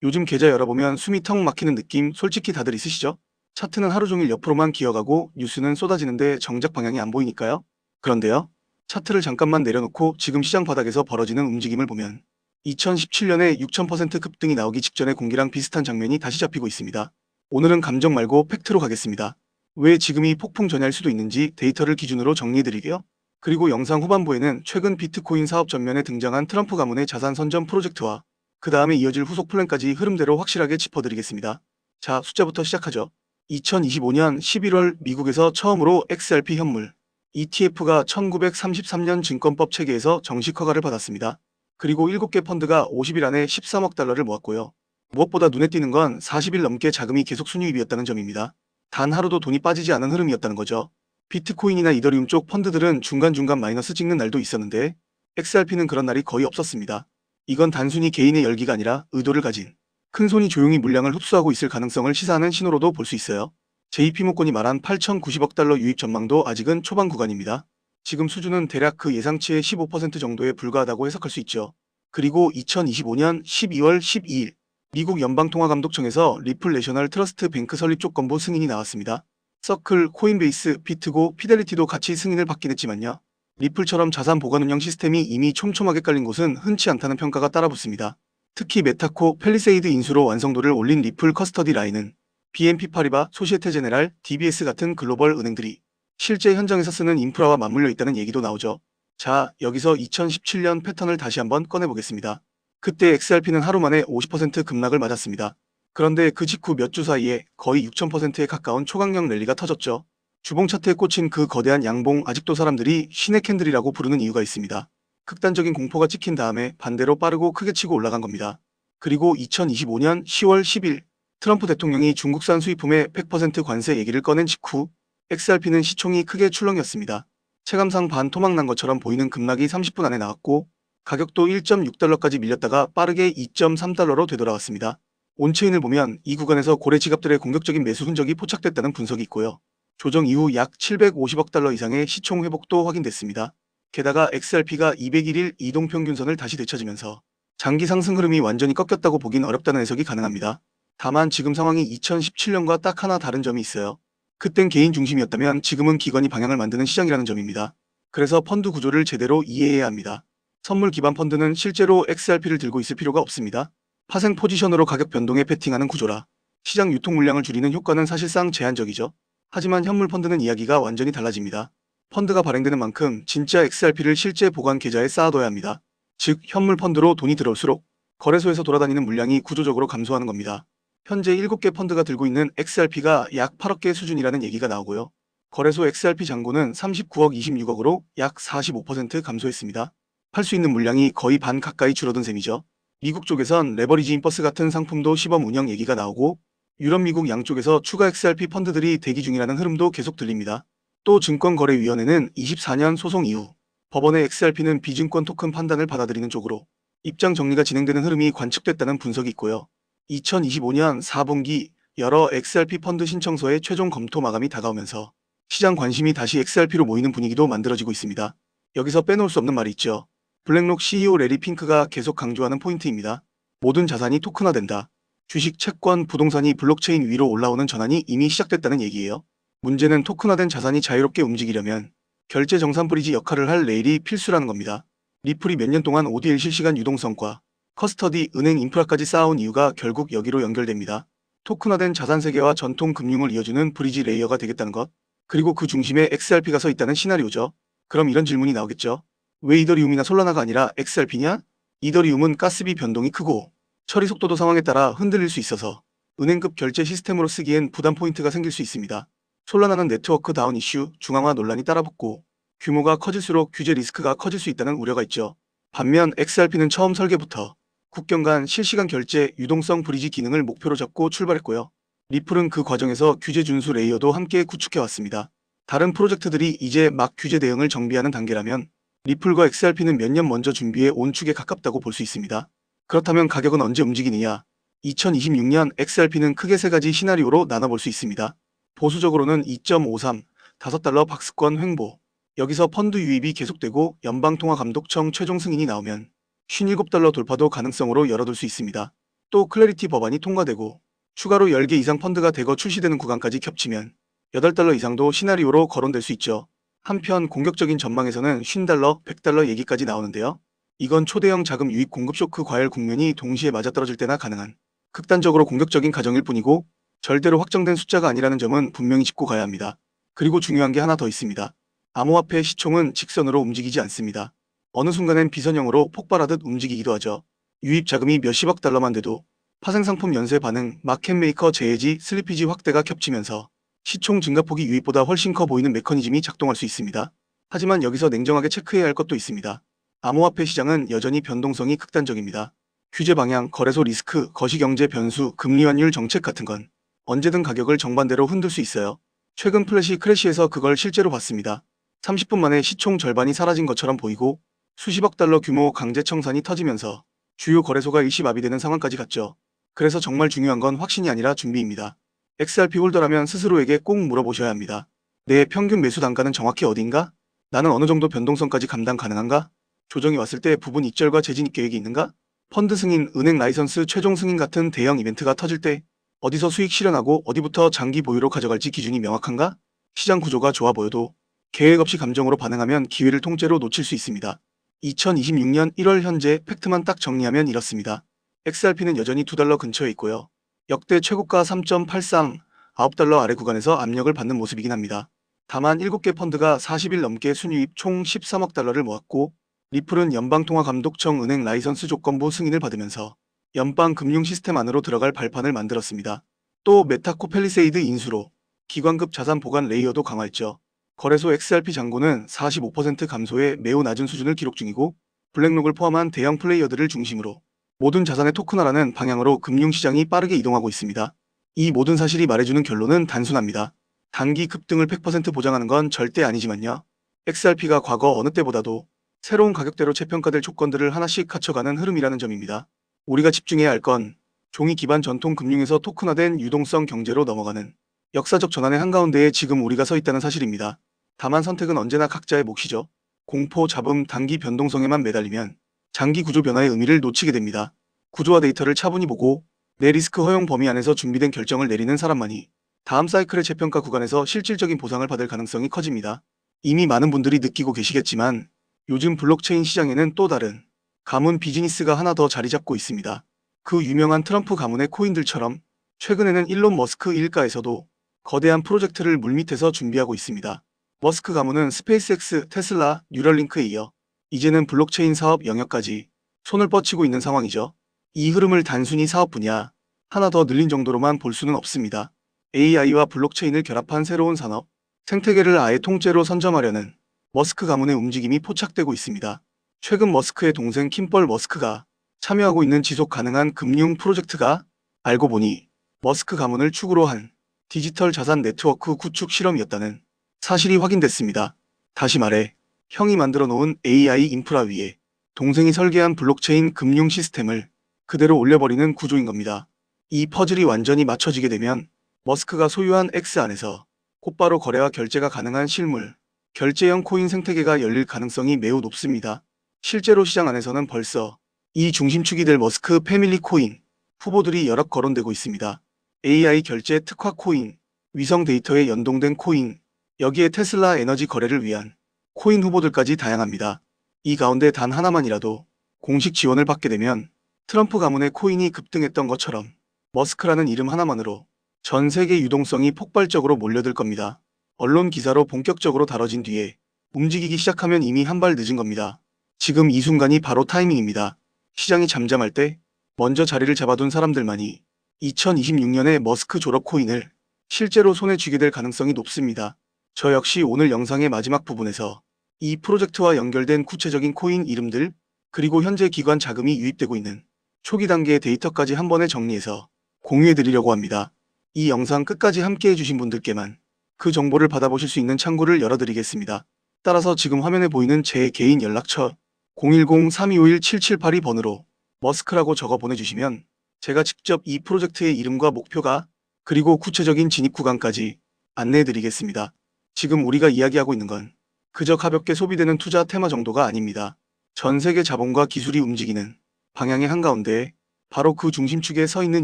요즘 계좌 열어보면 숨이 턱 막히는 느낌 솔직히 다들 있으시죠? 차트는 하루 종일 옆으로만 기어가고 뉴스는 쏟아지는데 정작 방향이 안 보이니까요. 그런데요. 차트를 잠깐만 내려놓고 지금 시장 바닥에서 벌어지는 움직임을 보면 2017년에 6000% 급등이 나오기 직전의 공기랑 비슷한 장면이 다시 잡히고 있습니다. 오늘은 감정 말고 팩트로 가겠습니다. 왜 지금이 폭풍 전야일 수도 있는지 데이터를 기준으로 정리해드리게요. 그리고 영상 후반부에는 최근 비트코인 사업 전면에 등장한 트럼프 가문의 자산 선전 프로젝트와 그 다음에 이어질 후속 플랜까지 흐름대로 확실하게 짚어드리겠습니다. 자, 숫자부터 시작하죠. 2025년 11월 미국에서 처음으로 XRP 현물 ETF가 1933년 증권법 체계에서 정식 허가를 받았습니다. 그리고 7개 펀드가 50일 안에 13억 달러를 모았고요. 무엇보다 눈에 띄는 건 40일 넘게 자금이 계속 순유입이었다는 점입니다. 단 하루도 돈이 빠지지 않은 흐름이었다는 거죠. 비트코인이나 이더리움 쪽 펀드들은 중간중간 마이너스 찍는 날도 있었는데 XRP는 그런 날이 거의 없었습니다. 이건 단순히 개인의 열기가 아니라 의도를 가진 큰손이 조용히 물량을 흡수하고 있을 가능성을 시사하는 신호로도 볼 수 있어요. JP모건이 말한 8,090억 달러 유입 전망도 아직은 초반 구간입니다. 지금 수준은 대략 그 예상치의 15% 정도에 불과하다고 해석할 수 있죠. 그리고 2025년 12월 12일 미국 연방통화감독청에서 리플 내셔널 트러스트 뱅크 설립 조건부 승인이 나왔습니다. 서클, 코인베이스, 비트고, 피델리티도 같이 승인을 받긴 했지만요. 리플처럼 자산 보관 운영 시스템이 이미 촘촘하게 깔린 곳은 흔치 않다는 평가가 따라붙습니다. 특히 메타코, 펠리세이드 인수로 완성도를 올린 리플 커스터디 라인은 BNP 파리바, 소시에테 제네랄, DBS 같은 글로벌 은행들이 실제 현장에서 쓰는 인프라와 맞물려 있다는 얘기도 나오죠. 자, 여기서 2017년 패턴을 다시 한번 꺼내보겠습니다. 그때 XRP는 하루 만에 50% 급락을 맞았습니다. 그런데 그 직후 몇 주 사이에 거의 6000%에 가까운 초강력 랠리가 터졌죠. 주봉 차트에 꽂힌 그 거대한 양봉 아직도 사람들이 신의 캔들이라고 부르는 이유가 있습니다. 극단적인 공포가 찍힌 다음에 반대로 빠르고 크게 치고 올라간 겁니다. 그리고 2025년 10월 10일 트럼프 대통령이 중국산 수입품에 100% 관세 얘기를 꺼낸 직후 XRP는 시총이 크게 출렁였습니다. 체감상 반토막 난 것처럼 보이는 급락이 30분 안에 나왔고 가격도 1.6달러까지 밀렸다가 빠르게 2.3달러로 되돌아왔습니다. 온체인을 보면 이 구간에서 고래 지갑들의 공격적인 매수 흔적이 포착됐다는 분석이 있고요. 조정 이후 약 750억 달러 이상의 시총 회복도 확인됐습니다. 게다가 XRP가 201일 이동평균선을 다시 되찾으면서 장기 상승 흐름이 완전히 꺾였다고 보긴 어렵다는 해석이 가능합니다. 다만 지금 상황이 2017년과 딱 하나 다른 점이 있어요. 그땐 개인 중심이었다면 지금은 기관이 방향을 만드는 시장이라는 점입니다. 그래서 펀드 구조를 제대로 이해해야 합니다. 선물 기반 펀드는 실제로 XRP를 들고 있을 필요가 없습니다. 파생 포지션으로 가격 변동에 베팅하는 구조라 시장 유통 물량을 줄이는 효과는 사실상 제한적이죠. 하지만 현물 펀드는 이야기가 완전히 달라집니다. 펀드가 발행되는 만큼 진짜 XRP를 실제 보관 계좌에 쌓아둬야 합니다. 즉 현물 펀드로 돈이 들어올수록 거래소에서 돌아다니는 물량이 구조적으로 감소하는 겁니다. 현재 7개 펀드가 들고 있는 XRP가 약 8억 개 수준이라는 얘기가 나오고요. 거래소 XRP 잔고는 39억 26억으로 약 45% 감소했습니다. 팔 수 있는 물량이 거의 반 가까이 줄어든 셈이죠. 미국 쪽에선 레버리지 인버스 같은 상품도 시범 운영 얘기가 나오고 유럽 미국 양쪽에서 추가 XRP 펀드들이 대기 중이라는 흐름도 계속 들립니다. 또 증권거래위원회는 24년 소송 이후 법원의 XRP는 비증권 토큰 판단을 받아들이는 쪽으로 입장 정리가 진행되는 흐름이 관측됐다는 분석이 있고요. 2025년 4분기 여러 XRP 펀드 신청서의 최종 검토 마감이 다가오면서 시장 관심이 다시 XRP로 모이는 분위기도 만들어지고 있습니다. 여기서 빼놓을 수 없는 말이 있죠. 블랙록 CEO 레리 핑크가 계속 강조하는 포인트입니다. 모든 자산이 토큰화된다. 주식, 채권, 부동산이 블록체인 위로 올라오는 전환이 이미 시작됐다는 얘기예요. 문제는 토큰화된 자산이 자유롭게 움직이려면 결제 정산 브리지 역할을 할 레일이 필수라는 겁니다. 리플이 몇 년 동안 ODL 실시간 유동성과 커스터디, 은행 인프라까지 쌓아온 이유가 결국 여기로 연결됩니다. 토큰화된 자산 세계와 전통 금융을 이어주는 브리지 레이어가 되겠다는 것. 그리고 그 중심에 XRP가 서 있다는 시나리오죠. 그럼 이런 질문이 나오겠죠. 왜 이더리움이나 솔라나가 아니라 XRP냐? 이더리움은 가스비 변동이 크고 처리 속도도 상황에 따라 흔들릴 수 있어서 은행급 결제 시스템으로 쓰기엔 부담 포인트가 생길 수 있습니다. 솔라나는 네트워크 다운 이슈, 중앙화 논란이 따라붙고 규모가 커질수록 규제 리스크가 커질 수 있다는 우려가 있죠. 반면 XRP는 처음 설계부터 국경 간 실시간 결제, 유동성 브리지 기능을 목표로 잡고 출발했고요. 리플은 그 과정에서 규제 준수 레이어도 함께 구축해왔습니다. 다른 프로젝트들이 이제 막 규제 대응을 정비하는 단계라면 리플과 XRP는 몇 년 먼저 준비해 온 축에 가깝다고 볼 수 있습니다. 그렇다면 가격은 언제 움직이느냐? 2026년 XRP는 크게 세 가지 시나리오로 나눠볼 수 있습니다. 보수적으로는 2.53, 5달러 박스권 횡보. 여기서 펀드 유입이 계속되고 연방통화감독청 최종 승인이 나오면 57달러 돌파도 가능성으로 열어둘 수 있습니다. 또 클래리티 법안이 통과되고 추가로 10개 이상 펀드가 대거 출시되는 구간까지 겹치면 $8 이상도 시나리오로 거론될 수 있죠. 한편 공격적인 전망에서는 $50, $100 얘기까지 나오는데요. 이건 초대형 자금 유입 공급 쇼크 과열 국면이 동시에 맞아떨어질 때나 가능한 극단적으로 공격적인 가정일 뿐이고 절대로 확정된 숫자가 아니라는 점은 분명히 짚고 가야 합니다. 그리고 중요한 게 하나 더 있습니다. 암호화폐 시총은 직선으로 움직이지 않습니다. 어느 순간엔 비선형으로 폭발하듯 움직이기도 하죠. 유입 자금이 몇십억 달러만 돼도 파생상품 연쇄 반응, 마켓메이커 재해지, 슬리피지 확대가 겹치면서 시총 증가폭이 유입보다 훨씬 커 보이는 메커니즘이 작동할 수 있습니다. 하지만 여기서 냉정하게 체크해야 할 것도 있습니다. 암호화폐 시장은 여전히 변동성이 극단적입니다. 규제 방향, 거래소 리스크, 거시경제 변수, 금리 환율 정책 같은 건 언제든 가격을 정반대로 흔들 수 있어요. 최근 플래시 크래시에서 그걸 실제로 봤습니다. 30분 만에 시총 절반이 사라진 것처럼 보이고 수십억 달러 규모 강제 청산이 터지면서 주요 거래소가 일시마비되는 상황까지 갔죠. 그래서 정말 중요한 건 확신이 아니라 준비입니다. XRP 홀더라면 스스로에게 꼭 물어보셔야 합니다. 내 평균 매수 단가는 정확히 어딘가? 나는 어느 정도 변동성까지 감당 가능한가? 조정이 왔을 때 부분 익절과 재진입 계획이 있는가? 펀드 승인, 은행 라이선스 최종 승인 같은 대형 이벤트가 터질 때 어디서 수익 실현하고 어디부터 장기 보유로 가져갈지 기준이 명확한가? 시장 구조가 좋아 보여도 계획 없이 감정으로 반응하면 기회를 통째로 놓칠 수 있습니다. 2026년 1월 현재 팩트만 딱 정리하면 이렇습니다. XRP는 여전히 $2 근처에 있고요. 역대 최고가 3.83, $9 아래 구간에서 압력을 받는 모습이긴 합니다. 다만 7개 펀드가 40일 넘게 순유입 총 13억 달러를 모았고 리플은 연방통화감독청 은행 라이선스 조건부 승인을 받으면서 연방금융 시스템 안으로 들어갈 발판을 만들었습니다. 또 메타코 팰리세이드 인수로 기관급 자산 보관 레이어도 강화했죠. 거래소 XRP 잔고는 45% 감소해 매우 낮은 수준을 기록 중이고 블랙록을 포함한 대형 플레이어들을 중심으로 모든 자산의 토큰화라는 방향으로 금융시장이 빠르게 이동하고 있습니다. 이 모든 사실이 말해주는 결론은 단순합니다. 단기 급등을 100% 보장하는 건 절대 아니지만요. XRP가 과거 어느 때보다도 새로운 가격대로 재평가될 조건들을 하나씩 갖춰가는 흐름이라는 점입니다. 우리가 집중해야 할 건 종이 기반 전통 금융에서 토큰화된 유동성 경제로 넘어가는 역사적 전환의 한가운데에 지금 우리가 서 있다는 사실입니다. 다만 선택은 언제나 각자의 몫이죠. 공포, 잡음, 단기 변동성에만 매달리면 장기 구조 변화의 의미를 놓치게 됩니다. 구조와 데이터를 차분히 보고 내 리스크 허용 범위 안에서 준비된 결정을 내리는 사람만이 다음 사이클의 재평가 구간에서 실질적인 보상을 받을 가능성이 커집니다. 이미 많은 분들이 느끼고 계시겠지만 요즘 블록체인 시장에는 또 다른 가문 비즈니스가 하나 더 자리 잡고 있습니다. 그 유명한 트럼프 가문의 코인들처럼 최근에는 일론 머스크 일가에서도 거대한 프로젝트를 물밑에서 준비하고 있습니다. 머스크 가문은 스페이스X, 테슬라, 뉴럴링크에 이어 이제는 블록체인 사업 영역까지 손을 뻗치고 있는 상황이죠. 이 흐름을 단순히 사업 분야 하나 더 늘린 정도로만 볼 수는 없습니다. AI와 블록체인을 결합한 새로운 산업, 생태계를 아예 통째로 선점하려는 머스크 가문의 움직임이 포착되고 있습니다. 최근 머스크의 동생 킴벌 머스크가 참여하고 있는 지속 가능한 금융 프로젝트가 알고 보니 머스크 가문을 축으로 한 디지털 자산 네트워크 구축 실험이었다는 사실이 확인됐습니다. 다시 말해 형이 만들어 놓은 AI 인프라 위에 동생이 설계한 블록체인 금융 시스템을 그대로 올려버리는 구조인 겁니다. 이 퍼즐이 완전히 맞춰지게 되면 머스크가 소유한 X 안에서 곧바로 거래와 결제가 가능한 실물, 결제형 코인 생태계가 열릴 가능성이 매우 높습니다. 실제로 시장 안에서는 벌써 이 중심축이 될 머스크 패밀리 코인 후보들이 여럿 거론되고 있습니다. AI 결제 특화 코인, 위성 데이터에 연동된 코인, 여기에 테슬라 에너지 거래를 위한 코인 후보들까지 다양합니다. 이 가운데 단 하나만이라도 공식 지원을 받게 되면 트럼프 가문의 코인이 급등했던 것처럼 머스크라는 이름 하나만으로 전 세계 유동성이 폭발적으로 몰려들 겁니다. 언론 기사로 본격적으로 다뤄진 뒤에 움직이기 시작하면 이미 한 발 늦은 겁니다. 지금 이 순간이 바로 타이밍입니다. 시장이 잠잠할 때 먼저 자리를 잡아둔 사람들만이 2026년에 머스크 졸업 코인을 실제로 손에 쥐게 될 가능성이 높습니다. 저 역시 오늘 영상의 마지막 부분에서 이 프로젝트와 연결된 구체적인 코인 이름들 그리고 현재 기관 자금이 유입되고 있는 초기 단계의 데이터까지 한 번에 정리해서 공유해드리려고 합니다. 이 영상 끝까지 함께해 주신 분들께만 그 정보를 받아보실 수 있는 창구를 열어드리겠습니다. 따라서 지금 화면에 보이는 제 개인 연락처 010-3251-7782번으로 머스크라고 적어 보내주시면 제가 직접 이 프로젝트의 이름과 목표가 그리고 구체적인 진입 구간까지 안내해드리겠습니다. 지금 우리가 이야기하고 있는 건 그저 가볍게 소비되는 투자 테마 정도가 아닙니다. 전 세계 자본과 기술이 움직이는 방향의 한가운데에 바로 그 중심축에 서 있는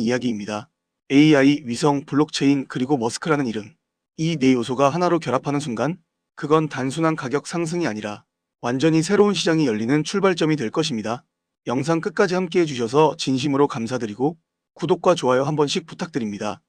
이야기입니다. AI, 위성, 블록체인, 그리고 머스크라는 이름. 이 네 요소가 하나로 결합하는 순간, 그건 단순한 가격 상승이 아니라 완전히 새로운 시장이 열리는 출발점이 될 것입니다. 영상 끝까지 함께 해주셔서 진심으로 감사드리고 구독과 좋아요 한 번씩 부탁드립니다.